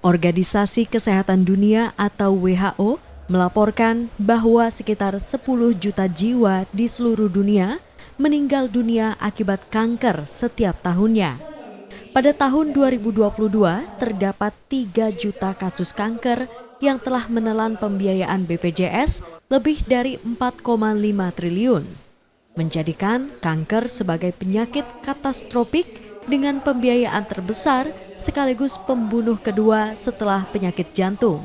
Organisasi Kesehatan Dunia atau WHO melaporkan bahwa sekitar 10 juta jiwa di seluruh dunia meninggal dunia akibat kanker setiap tahunnya. Pada tahun 2022, terdapat 3 juta kasus kanker yang telah menelan pembiayaan BPJS lebih dari 4,5 triliun. Menjadikan kanker sebagai penyakit katastrofik dengan pembiayaan terbesar sekaligus pembunuh kedua setelah penyakit jantung.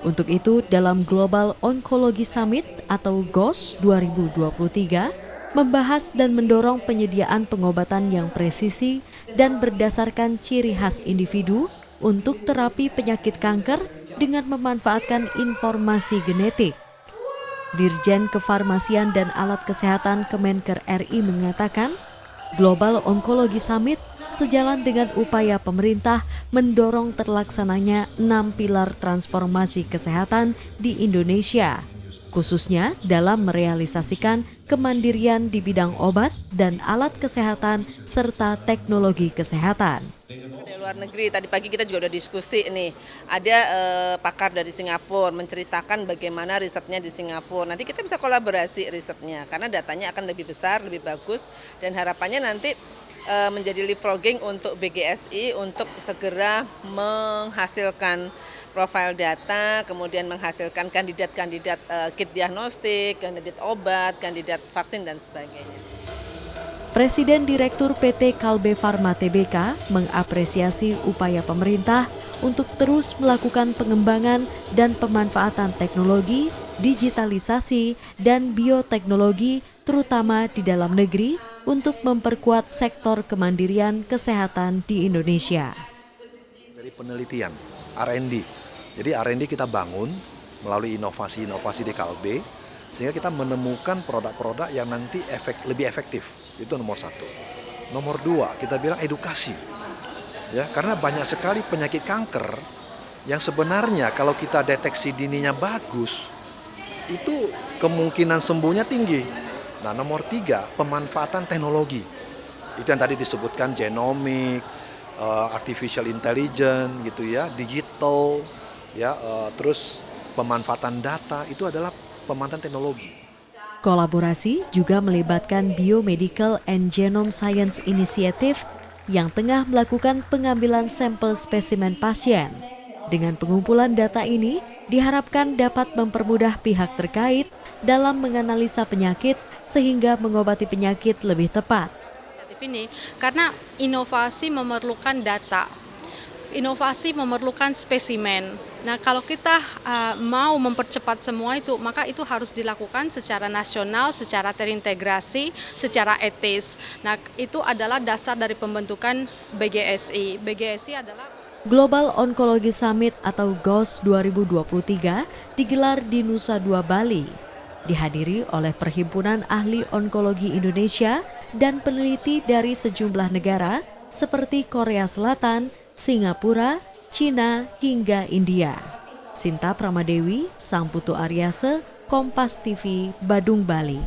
Untuk itu, dalam Global Oncology Summit atau GOS 2023, membahas dan mendorong penyediaan pengobatan yang presisi dan berdasarkan ciri khas individu untuk terapi penyakit kanker dengan memanfaatkan informasi genetik. Dirjen Kefarmasian dan Alat Kesehatan Kemenker RI mengatakan, Global Oncology Summit sejalan dengan upaya pemerintah mendorong terlaksananya 6 pilar transformasi kesehatan di Indonesia, khususnya dalam merealisasikan kemandirian di bidang obat dan alat kesehatan serta teknologi kesehatan. Di luar negeri, tadi pagi kita juga udah diskusi nih, ada pakar dari Singapura menceritakan bagaimana risetnya di Singapura. Nanti kita bisa kolaborasi risetnya, karena datanya akan lebih besar, lebih bagus, dan harapannya nanti menjadi leapfrogging untuk BGSI untuk segera menghasilkan profil data, kemudian menghasilkan kandidat-kandidat kit diagnostik, kandidat obat, kandidat vaksin, dan sebagainya. Presiden Direktur PT Kalbe Farma Tbk mengapresiasi upaya pemerintah untuk terus melakukan pengembangan dan pemanfaatan teknologi, digitalisasi, dan bioteknologi terutama di dalam negeri untuk memperkuat sektor kemandirian kesehatan di Indonesia. Dari penelitian, R&D. Jadi R&D kita bangun melalui inovasi-inovasi di Kalbe, sehingga kita menemukan produk-produk yang nanti lebih efektif. Itu nomor 1. Nomor 2, kita bilang edukasi. Ya, karena banyak sekali penyakit kanker yang sebenarnya kalau kita deteksi dininya bagus, itu kemungkinan sembuhnya tinggi. Nah, nomor 3, pemanfaatan teknologi. Itu yang tadi disebutkan genomik, artificial intelligence gitu ya, digital, ya, terus pemanfaatan data itu adalah pemanfaatan teknologi. Kolaborasi juga melibatkan Biomedical and Genome Science Initiative yang tengah melakukan pengambilan sampel spesimen pasien. Dengan pengumpulan data ini, diharapkan dapat mempermudah pihak terkait dalam menganalisa penyakit sehingga mengobati penyakit lebih tepat. Ini karena inovasi memerlukan data, inovasi memerlukan spesimen. Nah, kalau kita mau mempercepat semua itu, maka itu harus dilakukan secara nasional, secara terintegrasi, secara etis. Nah, itu adalah dasar dari pembentukan BGSI. BGSI adalah Global Oncology Summit atau GOS 2023 digelar di Nusa Dua, Bali. Dihadiri oleh Perhimpunan Ahli Onkologi Indonesia dan peneliti dari sejumlah negara seperti Korea Selatan, Singapura, Cina, hingga India. Sinta Pramadewi, Sang Putu Aryase, Kompas TV, Badung, Bali.